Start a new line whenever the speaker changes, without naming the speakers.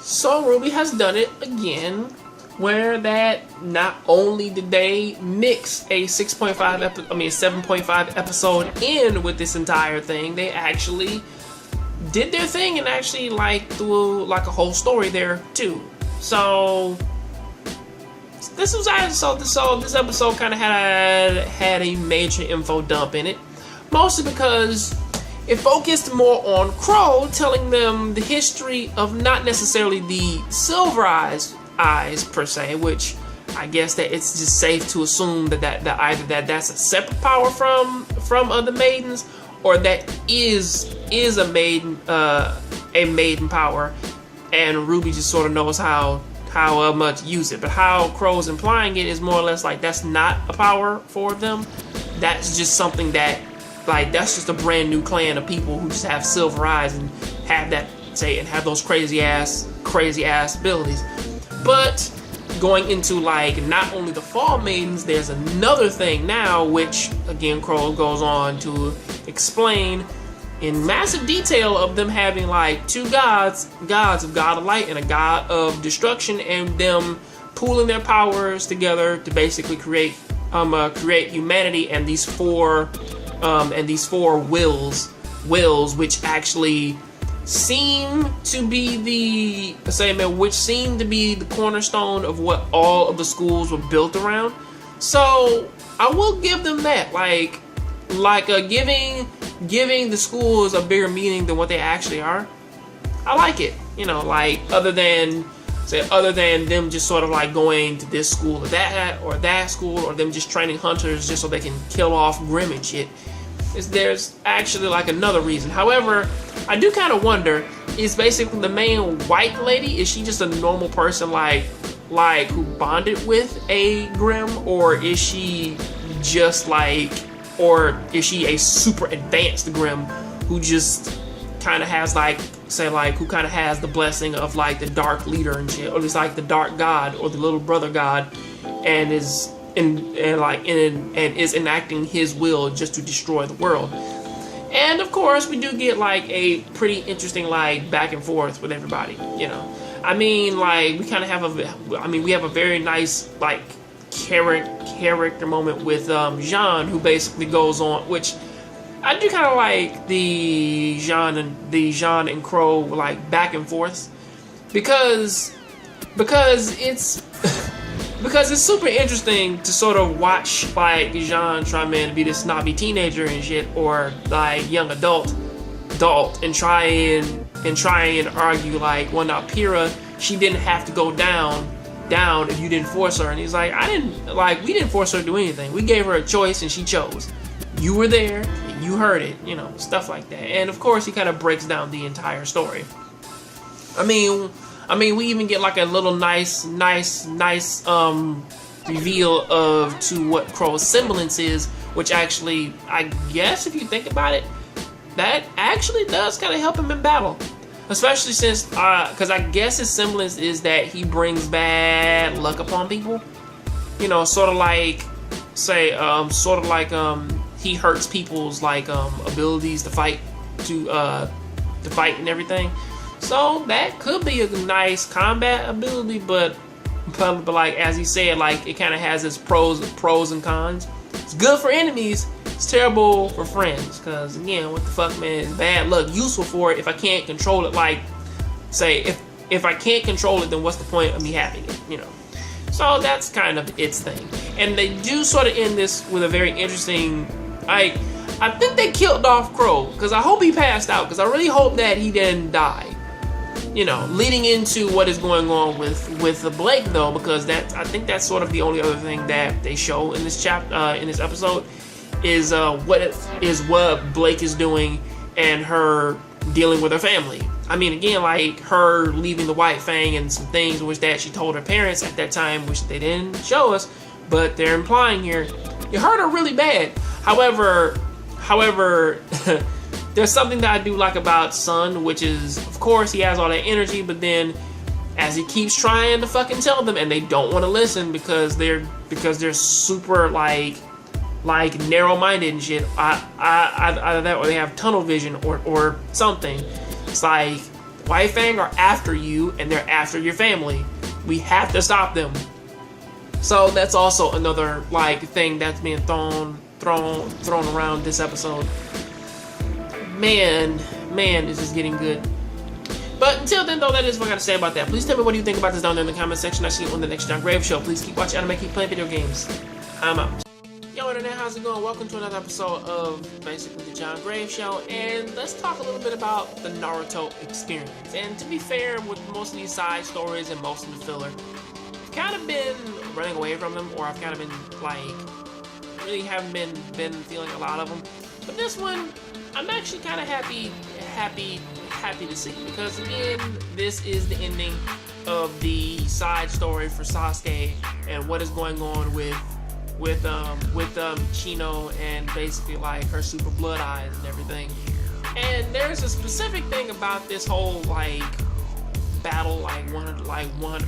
So RWBY has done it again, where that not only did they mix a 7.5 episode in with this entire thing, they actually did their thing and actually like threw like a whole story there too. So this episode kind of had a major info dump in it, mostly because it focused more on Qrow, telling them the history of not necessarily the Silver Eyes per se, which I guess that it's just safe to assume that either that's a separate power from the maidens, or that is a maiden power, and RWBY just sort of knows how much use it. But how Qrow's implying it is more or less like that's not a power for them. That's just something that, like, that's just a brand new clan of people who just have silver eyes and have those crazy ass abilities. But going into like not only the Fall Maidens, there's another thing now, which again Qrow goes on to explain in massive detail of them having like two gods of God of light and a god of destruction, and them pooling their powers together to basically create humanity and these four wills, which actually seem to be the cornerstone of what all of the schools were built around. So I will give them that, giving the schools a bigger meaning than what they actually are. I like it, like other than them just sort of like going to this school or that school, or them just training hunters just so they can kill off Grimm and shit. There's actually like another reason. However, I do kind of wonder, is basically the main white lady, is she just a normal person like who bonded with a Grimm, or is she just like, or is she a super advanced Grimm who just kind of has who kind of has the blessing of like the dark leader and shit, or it's like the dark god or the little brother god, and is enacting his will just to destroy the world. And of course we do get like a pretty interesting like back and forth with everybody, I mean, like we kind of have we have a very nice like character moment with Jean, who basically goes on, which I do kind of like the Jean and Qrow like back and forth, because it's because it's super interesting to sort of watch like Jean try to be this snobby teenager and shit, or like young adult, and try and argue like, well, now Pyrrha, she didn't have to go down if you didn't force her. And he's like, we didn't force her to do anything. We gave her a choice and she chose. You were there and you heard it, stuff like that. And of course he kind of breaks down the entire story. I mean, we even get like a little nice reveal to what Qrow's semblance is, which actually, I guess if you think about it, that actually does kind of help him in battle. Especially since, because I guess his semblance is that he brings bad luck upon people. Sort of like he hurts people's like abilities to fight and everything. So that could be a nice combat ability, but like as he said, like it kind of has its pros and cons. It's good for enemies. It's terrible for friends, because again, what the fuck, man, is bad luck useful for it if I can't control it? Like, say, if I can't control it, then what's the point of me having it, So that's kind of its thing. And they do sort of end this with a very interesting, I think they killed off Qrow, because I hope he passed out, because I really hope that he didn't die. Leading into what is going on with Blake, though, because I think that's sort of the only other thing that they show in this in this episode, is what Blake is doing and her dealing with her family. I mean, again, like her leaving the White Fang and some things which that she told her parents at that time, which they didn't show us, but they're implying here. It hurt her really bad. However, there's something that I do like about Sun, which is, of course, he has all that energy, but then as he keeps trying to fucking tell them, and they don't want to listen because they're super like narrow-minded and shit. Either that or they have tunnel vision or something. It's like White Fang are after you, and they're after your family. We have to stop them. So that's also another like thing that's being thrown around this episode. Man, this is getting good. But until then, though, that is what I gotta say about that. Please tell me what you think about this down there in the comment section. I see you on the next Jon Grave Show. Please keep watching anime, keep playing video games. I'm out. Yo, internet, how's it going? Welcome to another episode of basically the Jon Grave Show, and let's talk a little bit about the Naruto experience. And to be fair, with most of these side stories and most of the filler, I've kind of been running away from them, or I've kind of been like really haven't been feeling a lot of them. But this one, I'm actually kind of happy to see, because again, this is the ending of the side story for Sasuke and what is going on with Chino and basically like her super blood eyes and everything. And there's a specific thing about this whole like battle, like 100